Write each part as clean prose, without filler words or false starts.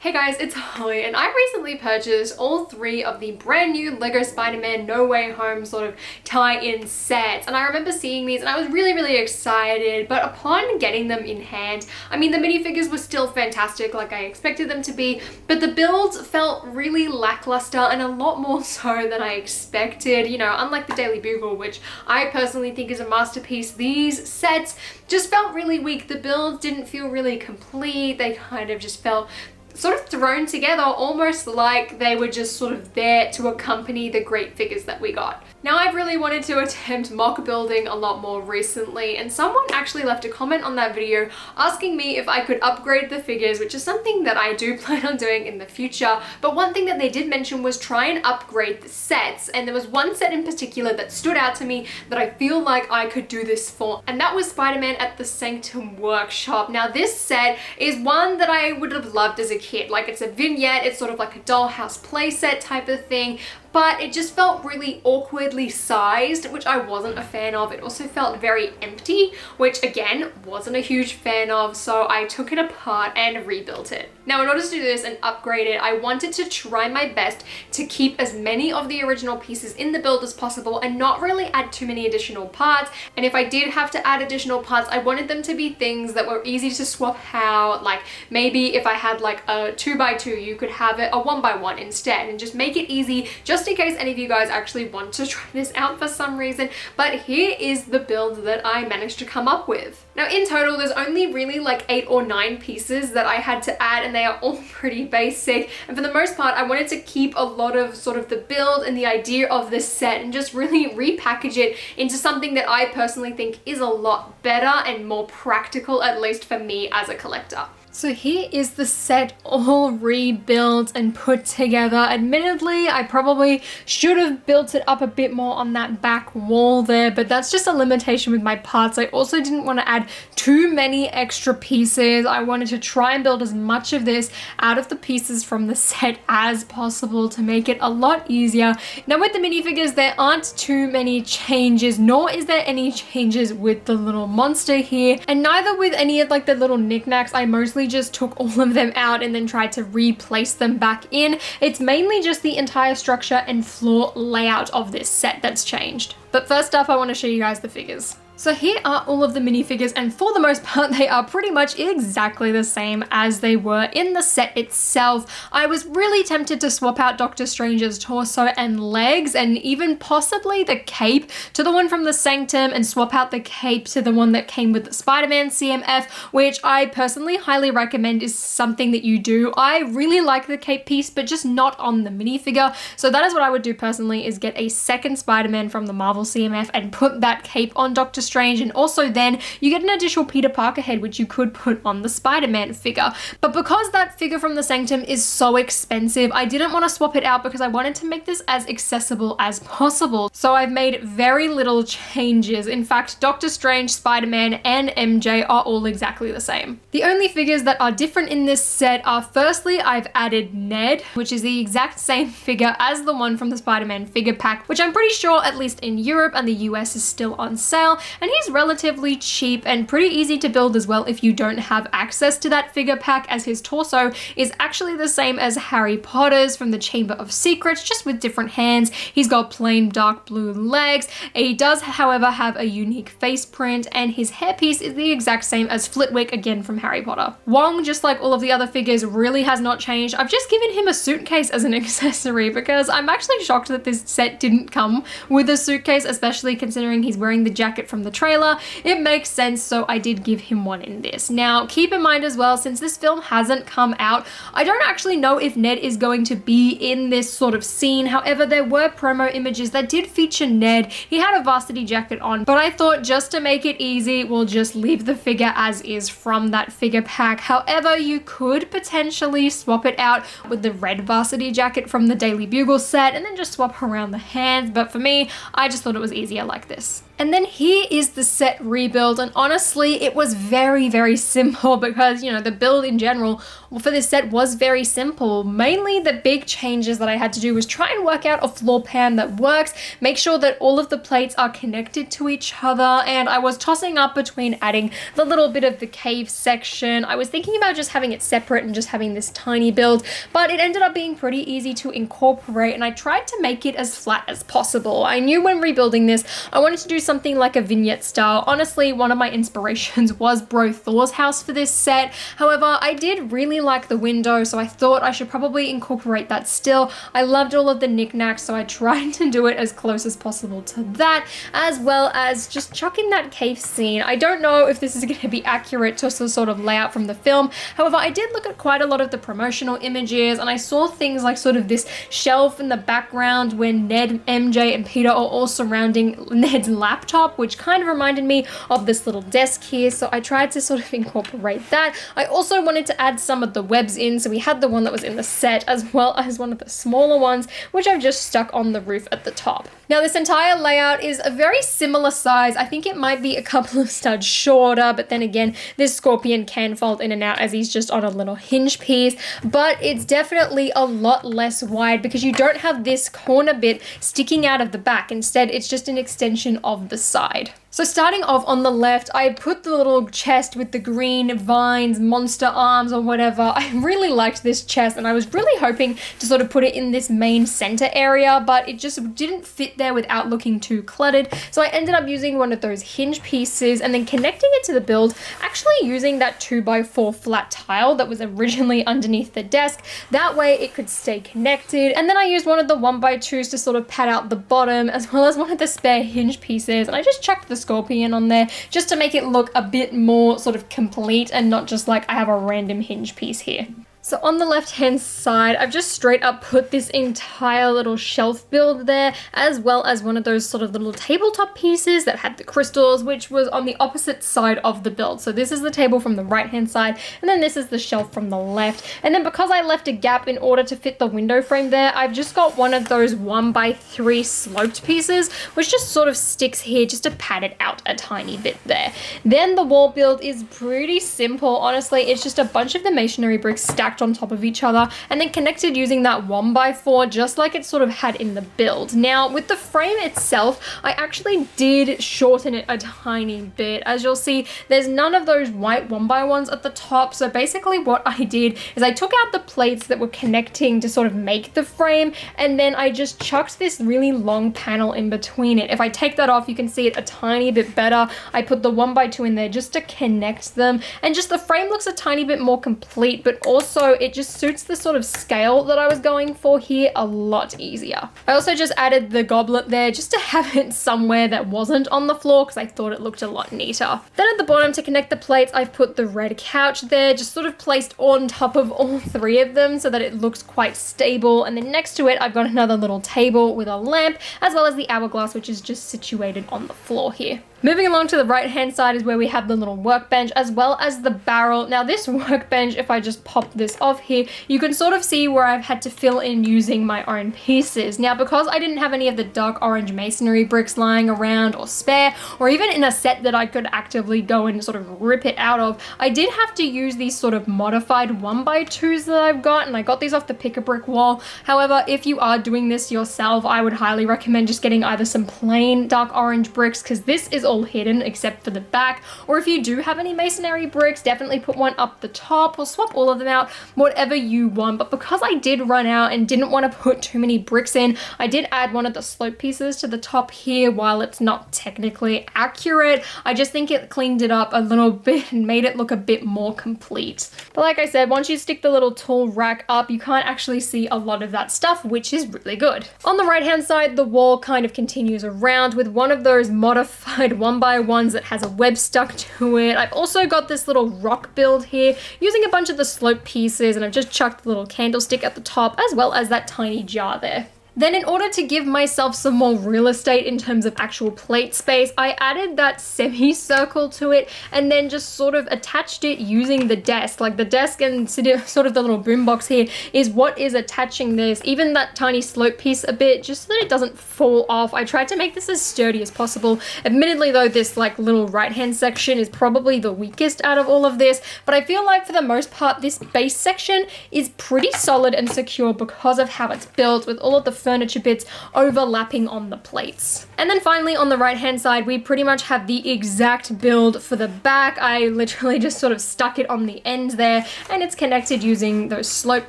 Hey guys, it's Holly, and I recently purchased all 3 of the brand new LEGO Spider-Man No Way Home sort of tie-in sets. And I remember seeing these and I was really excited, but upon getting them in hand, I mean, the minifigures were still fantastic like I expected them to be, but the builds felt really lackluster and a lot more so than I expected. You know, unlike the Daily Bugle, which I personally think is a masterpiece, these sets just felt really weak. The builds didn't feel really complete. They kind of just felt sort of thrown together, almost like they were just sort of there to accompany the great figures that we got. Now, I've really wanted to attempt mock building a lot more recently, and someone actually left a comment on that video asking me if I could upgrade the figures, which is something that I do plan on doing in the future. But one thing that they did mention was try and upgrade the sets, and there was one set in particular that stood out to me that I feel like I could do this for, and that was Spider-Man at the Sanctum Workshop. Now, this set is one that I would have loved as a kid. Like, it's a vignette, it's sort of like a dollhouse playset type of thing, but it just felt really awkwardly sized, which I wasn't a fan of. It also felt very empty, which again, wasn't a huge fan of, so I took it apart and rebuilt it. Now, in order to do this and upgrade it, I wanted to try my best to keep as many of the original pieces in the build as possible and not really add too many additional parts. And if I did have to add additional parts, I wanted them to be things that were easy to swap out. Like, maybe if I had like a 2x2, you could have it a 1x1 instead, and just make it easy, just in case any of you guys actually want to try this out for some reason. But here is the build that I managed to come up with. Now, in total, there's only really like 8 or 9 pieces that I had to add, and they are all pretty basic. And for the most part, I wanted to keep a lot of sort of the build and the idea of this set and just really repackage it into something that I personally think is a lot better and more practical, at least for me as a collector. So here is the set all rebuilt and put together. Admittedly, I probably should have built it up a bit more on that back wall there, but that's just a limitation with my parts. I also didn't want to add too many extra pieces. I wanted to try and build as much of this out of the pieces from the set as possible to make it a lot easier. Now, with the minifigures, there aren't too many changes, nor is there any changes with the little monster here, and neither with any of like the little knickknacks. I mostly just took all of them out and then tried to replace them back in. It's mainly just the entire structure and floor layout of this set that's changed. But first up, I want to show you guys the figures. So here are all of the minifigures, and for the most part, they are pretty much exactly the same as they were in the set itself. I was really tempted to swap out Doctor Strange's torso and legs, and even possibly the cape to the one from the Sanctum, and swap out the cape to the one that came with the Spider-Man CMF, which I personally highly recommend is something that you do. I really like the cape piece, but just not on the minifigure. So that is what I would do personally, is get a second Spider-Man from the Marvel CMF and put that cape on Doctor Strange, and also then you get an additional Peter Parker head, which you could put on the Spider-Man figure. But because that figure from the Sanctum is so expensive, I didn't want to swap it out because I wanted to make this as accessible as possible. So I've made very little changes. In fact, Doctor Strange, Spider-Man, and MJ are all exactly the same. The only figures that are different in this set are, firstly, I've added Ned, which is the exact same figure as the one from the Spider-Man figure pack, which I'm pretty sure, at least in Europe and the US, is still on sale. And he's relatively cheap and pretty easy to build as well if you don't have access to that figure pack, as his torso is actually the same as Harry Potter's from the Chamber of Secrets, just with different hands. He's got plain dark blue legs. He does, however, have a unique face print, and his hairpiece is the exact same as Flitwick, again from Harry Potter. Wong, just like all of the other figures, really has not changed. I've just given him a suitcase as an accessory because I'm actually shocked that this set didn't come with a suitcase, especially considering he's wearing the jacket from the trailer. It makes sense, so I did give him one in this. Now, keep in mind as well, since this film hasn't come out, I don't actually know if Ned is going to be in this sort of scene. However, there were promo images that did feature Ned. He had a varsity jacket on, but I thought just to make it easy, we'll just leave the figure as is from that figure pack. However, you could potentially swap it out with the red varsity jacket from the Daily Bugle set and then just swap around the hands, but for me, I just thought it was easier like this. And then here is the set rebuild, and honestly it was very, very simple because, you know, the build in general for this set was very simple. Mainly the big changes that I had to do was try and work out a floor pan that works, make sure that all of the plates are connected to each other, and I was tossing up between adding the little bit of the cave section. I was thinking about just having it separate and just having this tiny build, but it ended up being pretty easy to incorporate, and I tried to make it as flat as possible. I knew when rebuilding this I wanted to do something like a vignette style. Honestly, one of my inspirations was Bro Thor's house for this set. However, I did really like the window, so I thought I should probably incorporate that still. I loved all of the knickknacks, so I tried to do it as close as possible to that, as well as just chuck in that cave scene. I don't know if this is going to be accurate to the sort of layout from the film. However, I did look at quite a lot of the promotional images, and I saw things like sort of this shelf in the background where Ned, MJ, and Peter are all surrounding Ned's laptop, which kind of reminded me of this little desk here, so I tried to sort of incorporate that. I also wanted to add some of the webs in, so we had the one that was in the set as well as one of the smaller ones, which I've just stuck on the roof at the top. Now this entire layout is a very similar size. I think it might be a couple of studs shorter, but then again, this scorpion can fold in and out as he's just on a little hinge piece, but it's definitely a lot less wide because you don't have this corner bit sticking out of the back. Instead, it's just an extension of the side. So starting off on the left, I put the little chest with the green vines, monster arms or whatever. I really liked this chest and I was really hoping to sort of put it in this main center area, but it just didn't fit there without looking too cluttered. So I ended up using one of those hinge pieces and then connecting it to the build, actually using that 2x4 flat tile that was originally underneath the desk. That way it could stay connected. And then I used one of the 1x2s to sort of pad out the bottom, as well as one of the spare hinge pieces. And I just chucked the scorpion on there just to make it look a bit more sort of complete and not just like I have a random hinge piece here. So on the left hand side, I've just straight up put this entire little shelf build there, as well as one of those sort of little tabletop pieces that had the crystals, which was on the opposite side of the build. So this is the table from the right hand side, and then this is the shelf from the left. And then because I left a gap in order to fit the window frame there, I've just got one of those 1x3 sloped pieces, which just sort of sticks here just to pad it out a tiny bit there. Then the wall build is pretty simple. Honestly, it's just a bunch of the masonry bricks stacked on top of each other and then connected using that 1x4 just like it sort of had in the build. Now with the frame itself, I actually did shorten it a tiny bit. As you'll see, there's none of those white 1x1s at the top, so basically what I did is I took out the plates that were connecting to sort of make the frame, and then I just chucked this really long panel in between it. If I take that off, you can see it a tiny bit better. I put the 1x2 in there just to connect them, and just the frame looks a tiny bit more complete, but also it just suits the sort of scale that I was going for here a lot easier. I also just added the goblet there just to have it somewhere that wasn't on the floor because I thought it looked a lot neater. Then at the bottom to connect the plates, I've put the red couch there, just sort of placed on top of all three of them so that it looks quite stable. And then next to it, I've got another little table with a lamp, as well as the hourglass, which is just situated on the floor here. Moving along to the right hand side is where we have the little workbench as well as the barrel. Now this workbench, if I just pop this off here, you can sort of see where I've had to fill in using my own pieces. Now because I didn't have any of the dark orange masonry bricks lying around or spare, or even in a set that I could actively go and sort of rip it out of, I did have to use these sort of modified 1x2s that I've got, and I got these off the Pick-a-Brick wall. However, if you are doing this yourself, I would highly recommend just getting either some plain dark orange bricks, because this is all hidden except for the back, or if you do have any masonry bricks, definitely put one up the top or swap all of them out, whatever you want. But because I did run out and didn't want to put too many bricks in, I did add one of the slope pieces to the top here. While it's not technically accurate, I just think it cleaned it up a little bit and made it look a bit more complete. But like I said, once you stick the little tool rack up, you can't actually see a lot of that stuff, which is really good. On the right hand side, the wall kind of continues around with one of those modified 1x1s that has a web stuck to it. I've also got this little rock build here using a bunch of the slope pieces, and I've just chucked the little candlestick at the top as well as that tiny jar there. Then in order to give myself some more real estate in terms of actual plate space, I added that semicircle to it and then just sort of attached it using the desk. Like the desk and sort of the little boombox here is what is attaching this, even that tiny slope piece a bit, just so that it doesn't fall off. I tried to make this as sturdy as possible. Admittedly though, this like little right hand section is probably the weakest out of all of this, but I feel like for the most part this base section is pretty solid and secure because of how it's built, with all of the furniture bits overlapping on the plates. And then finally on the right hand side, we pretty much have the exact build for the back. I literally just sort of stuck it on the end there and it's connected using those slope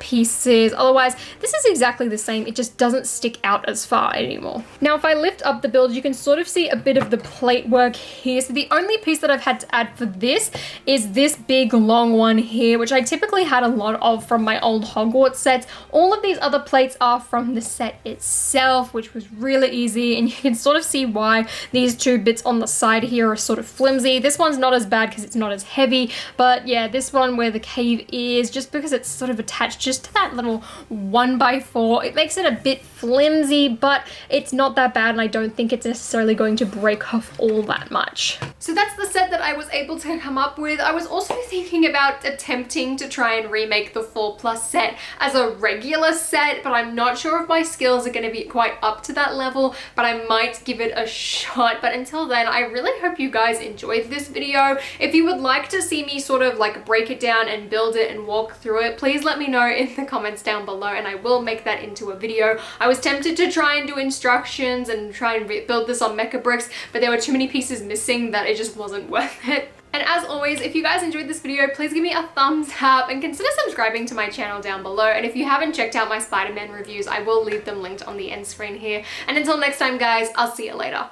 pieces. Otherwise, this is exactly the same. It just doesn't stick out as far anymore. Now, if I lift up the build, you can sort of see a bit of the plate work here. So the only piece that I've had to add for this is this big long one here, which I typically had a lot of from my old Hogwarts sets. All of these other plates are from the set itself, which was really easy, and you can sort of see why these two bits on the side here are sort of flimsy. This one's not as bad because it's not as heavy, but yeah, this one where the cave is, just because it's sort of attached just to that little 1x4, it makes it a bit flimsy, but it's not that bad, and I don't think it's necessarily going to break off all that much. So that's the set that I was able to come up with. I was also thinking about attempting to try and remake the 4+ set as a regular set, but I'm not sure if my skills are going to be quite up to that level, but I might give it a shot. But until then, I really hope you guys enjoyed this video. If you would like to see me sort of like break it down and build it and walk through it, please let me know in the comments down below and I will make that into a video. I was tempted to try and do instructions and try and build this on mecha bricks, but there were too many pieces missing that it just wasn't worth it. And as always, if you guys enjoyed this video, please give me a thumbs up and consider subscribing to my channel down below. And if you haven't checked out my Spider-Man reviews, I will leave them linked on the end screen here. And until next time, guys, I'll see you later.